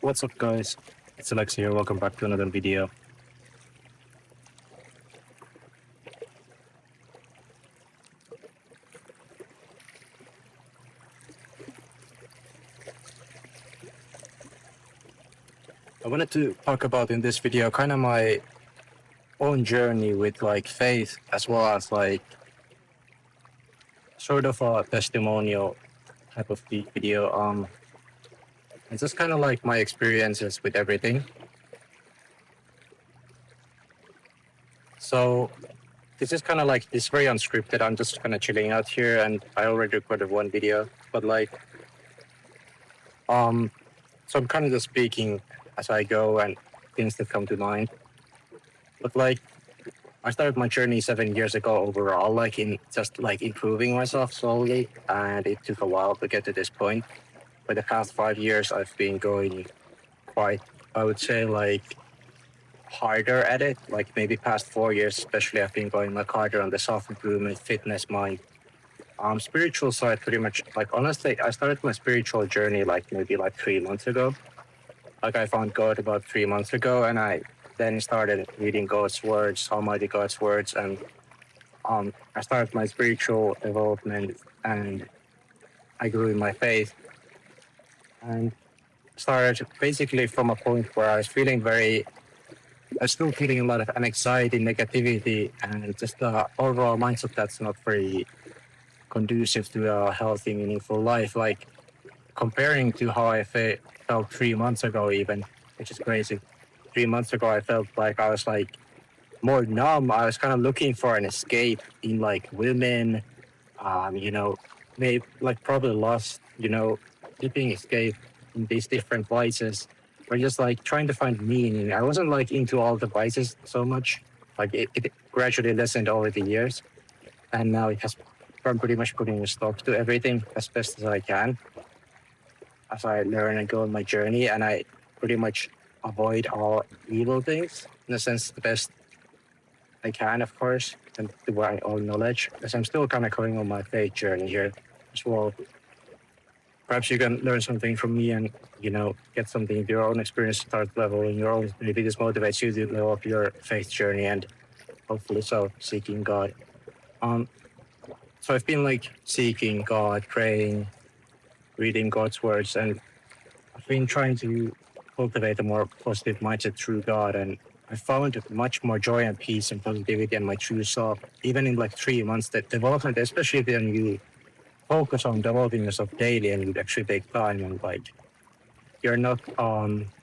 What's up, guys? It's Alex here. Welcome back to another video. I wanted to talk about in this video kind of my own journey with like faith, as well as like sort of a testimonial type of video. It's just kind of like my experiences with everything. So this is kind of like this very unscripted. I'm just kind of chilling out here, and I already recorded one video, but like, so I'm kind of just speaking as I go and things that come to mind. But like, I started my journey 7 years ago overall, like in just like improving myself slowly, and it took a while to get to this point. For the past 5 years, I've been going quite, I would say, like harder at it. Like maybe past 4 years, especially, I've been going like harder on the self improvement, fitness, mind. Spiritual side, pretty much. Like honestly, I started my spiritual journey like maybe like 3 months ago. Like I found God about 3 months ago, and I then started reading God's words, Almighty God's words, and I started my spiritual development, and I grew in my faith, and started basically from a point where I was feeling I was still feeling a lot of anxiety, negativity, and just the overall mindset that's not very conducive to a healthy, meaningful life. Like comparing to how I felt 3 months ago, even, which is crazy. 3 months ago, I felt like I was like more numb. I was kind of looking for an escape in like women, maybe like probably lost, keeping escape in these different vices. Or just like trying to find meaning. I wasn't like into all the vices so much. Like it gradually lessened over the years, and now it has. I'm pretty much putting a stop to everything as best as I can as I learn and go on my journey, and I pretty much avoid all evil things in a sense the best I can, of course, and to my own knowledge, as I'm still kind of going on my faith journey here as well. Perhaps you can learn something from me and, get something of your own experience, start leveling your own. Maybe this motivates you to level up your faith journey and hopefully so seeking God. So I've been like seeking God, praying, reading God's words, and I've been trying to cultivate a more positive mindset through God, and I found much more joy and peace and positivity and my true self, even in like 3 months. That development, especially when you focus on developing yourself daily and you actually take time and like you're not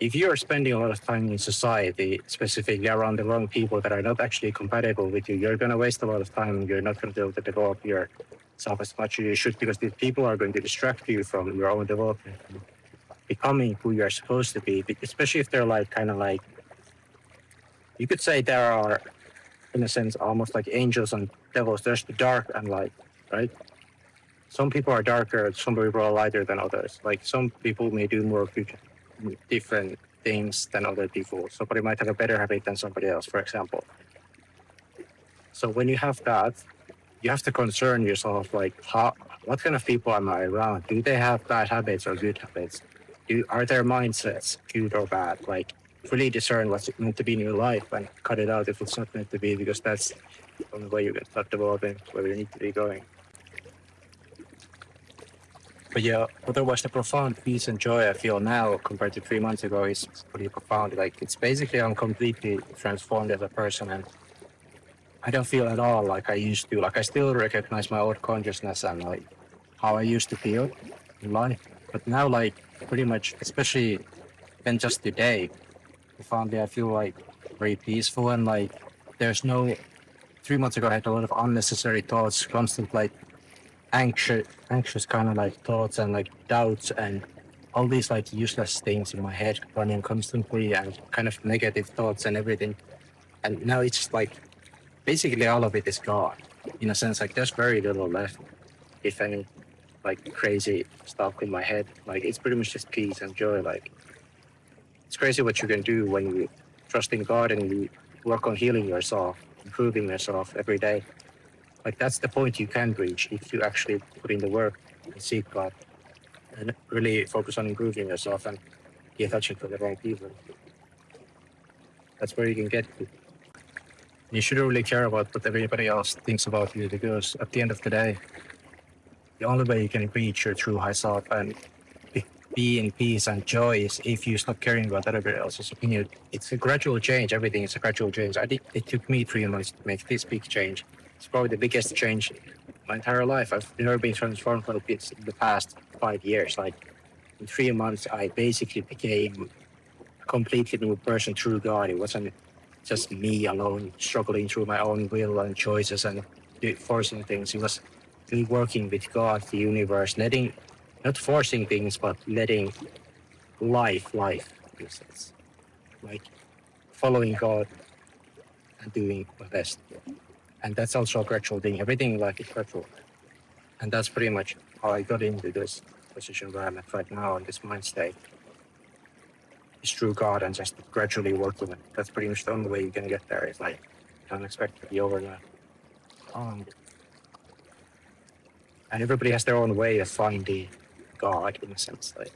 if you're spending a lot of time in society, specifically around the wrong people that are not actually compatible with you, you're gonna waste a lot of time. You're not gonna be able to develop yourself as much as you should, because these people are going to distract you from your own development, becoming who you're supposed to be, especially if they're like kind of like, you could say there are, in a sense, almost like angels and devils. There's the dark and light, right? Some people are darker, some people are lighter than others. Like some people may do more different things than other people. Somebody might have a better habit than somebody else, for example. So when you have that, you have to concern yourself, like, what kind of people am I around? Do they have bad habits or good habits? Are their mindsets good or bad? Like, really discern what's meant to be in your life and cut it out if it's not meant to be, because that's the only way you can start developing where you need to be going. But yeah, otherwise the profound peace and joy I feel now compared to 3 months ago is pretty profound. Like, it's basically I'm completely transformed as a person, and I don't feel at all like I used to. Like, I still recognize my old consciousness and like how I used to feel in life. But now, like, pretty much, especially then just today, profoundly, I feel like very peaceful, and like there's no. 3 months ago, I had a lot of unnecessary thoughts, constant like anxious kind of like thoughts and like doubts and all these like useless things in my head running constantly, and kind of negative thoughts and everything. And now it's just like basically all of it is gone. In a sense, like there's very little left, if any, like crazy stuff in my head. Like it's pretty much just peace and joy. Like it's crazy what you can do when you trust in God and you work on healing yourself, improving yourself every day. Like that's the point you can reach if you actually put in the work and seek God and really focus on improving yourself. And be attaching to the wrong people. That's where you can get to. You shouldn't really care about what everybody else thinks about you, because at the end of the day, the only way you can reach your true high self and be in peace and joy is if you stop caring about everybody else's opinion. It's a gradual change. Everything is a gradual change. I think it took me 3 months to make this big change. It's probably the biggest change in my entire life. I've never been transformed like this in the past 5 years. Like in 3 months, I basically became a completely new person through God. It wasn't just me alone struggling through my own will and choices and forcing things. It was me working with God, the universe, not forcing things, but letting life, in a sense. Like following God and doing my best. And that's also a gradual thing. Everything like is gradual. And that's pretty much how I got into this position where I'm at right now in this mind state. It's through God and just gradually working it. That's pretty much the only way you're gonna get there. It's like don't expect it to be overnight. And everybody has their own way of finding God in a sense. Like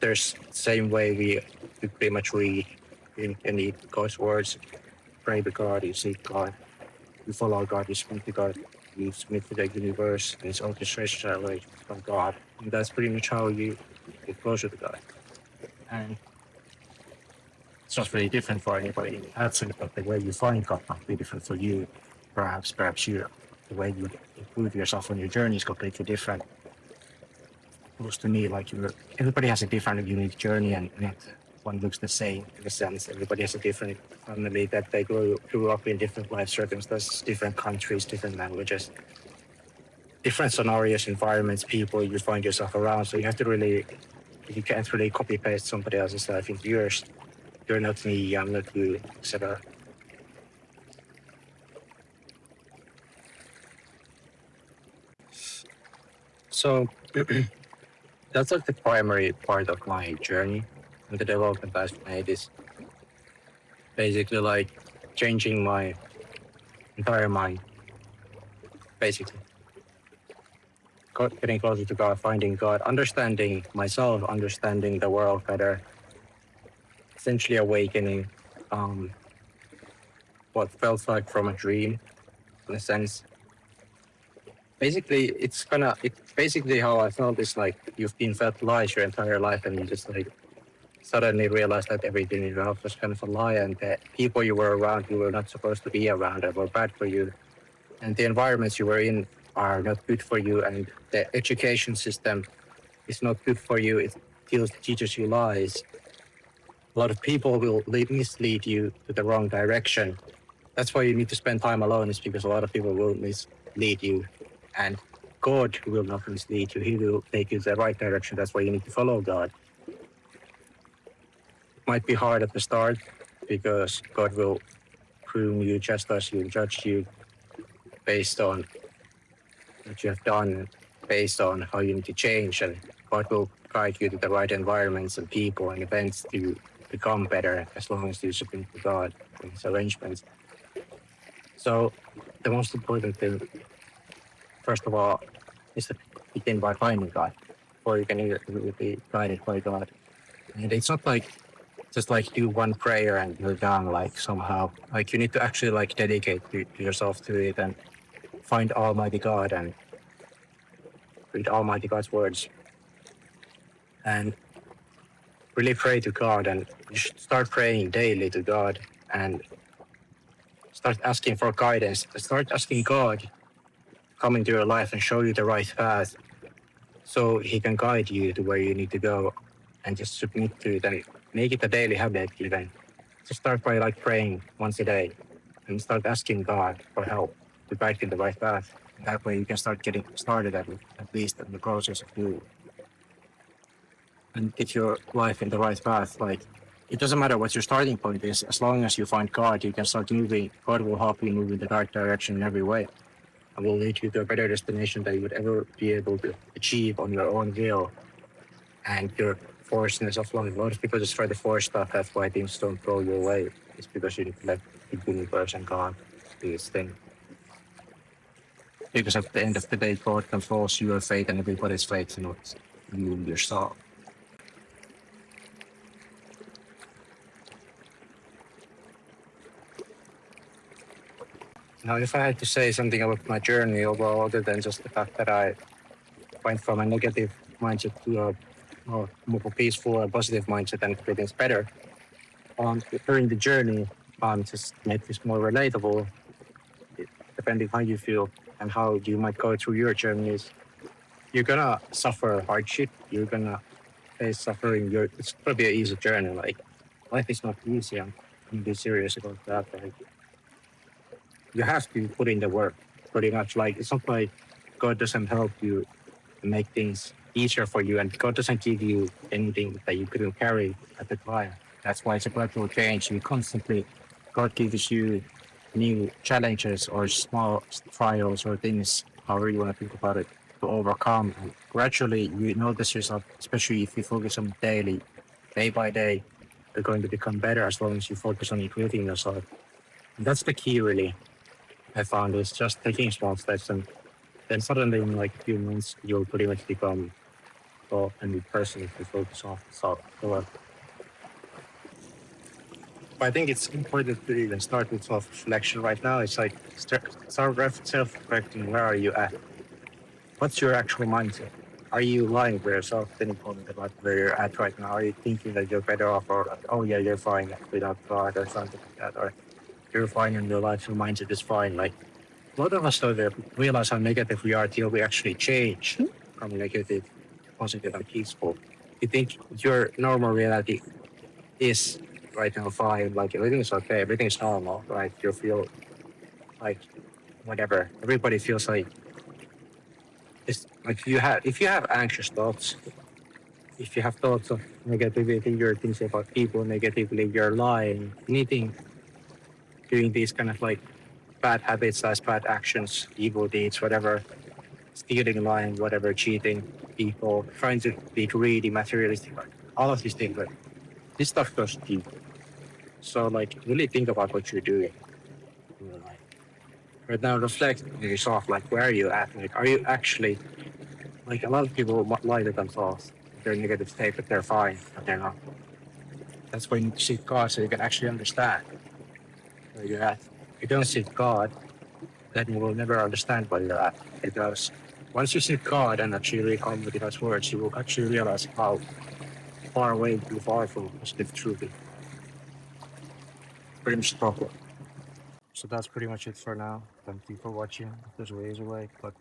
there's the same way we pretty much read in God's words, pray to God, you seek God, you follow God, you submit to God, you submit to the universe and its orchestration way from God. And that's pretty much how you get closer to God. And it's not really different for anybody. Absolutely, but the way you find God might be different for you. Perhaps the way you improve yourself on your journey is completely different. Close to me, like everybody has a different, unique journey, and not one looks the same in a sense. Everybody has a different family that they grew up in, different life circumstances, different countries, different languages, different scenarios, environments, people you find yourself around. So you can't really copy paste somebody else's life into yours. You're not me, I'm not you, etc. So that's like the primary part of my journey and the development I've made is basically like changing my entire mind. Basically, getting closer to God, finding God, understanding myself, understanding the world better, essentially awakening what felt like from a dream, in a sense. Basically, it's basically how I felt is like you've been fed lies your entire life and you just like suddenly realize that everything in your life was kind of a lie and that people you were around you were not supposed to be around and were bad for you. And the environments you were in are not good for you and the education system is not good for you. It teaches you lies. A lot of people will mislead you to the wrong direction. That's why you need to spend time alone, is because a lot of people will mislead you. And God will not mislead you. He will take you to the right direction. That's why you need to follow God. It might be hard at the start because God will prune you, chastise you, judge you based on what you have done, based on how you need to change. And God will guide you to the right environments and people and events to become better as long as you submit to God and His arrangements. So the most important thing, first of all, is to begin by finding God, or you can really be guided by God. And it's not like just like do one prayer and you're done, like somehow. Like you need to actually like dedicate yourself to it and find Almighty God and read Almighty God's words and really pray to God. And you should start praying daily to God and start asking for guidance. Start asking God to come into your life and show you the right path so He can guide you to where you need to go and just submit to it and make it a daily habit even. Just start by like praying once a day and start asking God for help to guide you in the right path. And that way you can start getting started at least in the process of doing and get your life in the right path. Like it doesn't matter what your starting point is, as long as you find God, you can start moving. God will help you move in the right direction in every way and will lead you to a better destination that you would ever be able to achieve on your own will and your forcedness of life. A lot of people just try to force stuff. That's why things don't go your way. It's because you need to let the universe and God do its thing. Because at the end of the day, God controls your fate and everybody's fate, not you yourself. Now, if I had to say something about my journey overall, other than just the fact that I went from a negative mindset to a more peaceful and positive mindset and everything's better, during the journey, just make this more relatable, depending how you feel and how you might go through your journeys. You're gonna suffer hardship. You're gonna face suffering. It's gonna be an easy journey. Like life is not easy. I'm be serious about that. Like, you have to put in the work. Pretty much. Like it's not like God doesn't help you make things easier for you, and God doesn't give you anything that you couldn't carry at the time. That's why it's a gradual change. You constantly, God gives you new challenges or small trials or things, however you want to think about it, to overcome. And gradually, you notice yourself, especially if you focus on daily, day by day, you're going to become better as long as you focus on improving yourself. And that's the key, really. I found is just taking small steps, and then suddenly in like a few months, you'll pretty much become a new person if you focus on. So I think it's important to even start with self-reflection right now. It's like start self-reflecting. Where are you at? What's your actual mindset? Are you lying to yourself any point about where you're at right now? Are you thinking that you're better off, or oh yeah, you're fine without God or something like that, or you're fine and your life, your mindset is fine? Like a lot of us don't realize how negative we are till we actually change from negative, positive, and peaceful. You think your normal reality is right now fine, like everything's okay, everything's normal, right? You feel like whatever. Everybody feels like it's like if you have anxious thoughts, if you have thoughts of negativity, you're thinking about people negatively, you're lying, anything, doing these kind of like bad habits, as bad actions, evil deeds, whatever, stealing, lying, whatever, cheating, people, trying to be greedy, materialistic, like, all of these things. Like this stuff goes deep. So like really think about what you're doing. Like, right now, reflect on yourself. Like where are you at? Like are you actually like a lot of people lie to themselves. They're in negative state, but they're fine, but they're not. That's why you need to seek God so you can actually understand where you're at. If you don't seek God, then you will never understand where you're at. Because once you seek God and actually come with God's words, you will actually realize how far away you are from positive truth. Pretty much proper. So that's pretty much it for now. Thank you for watching. There's ways away, but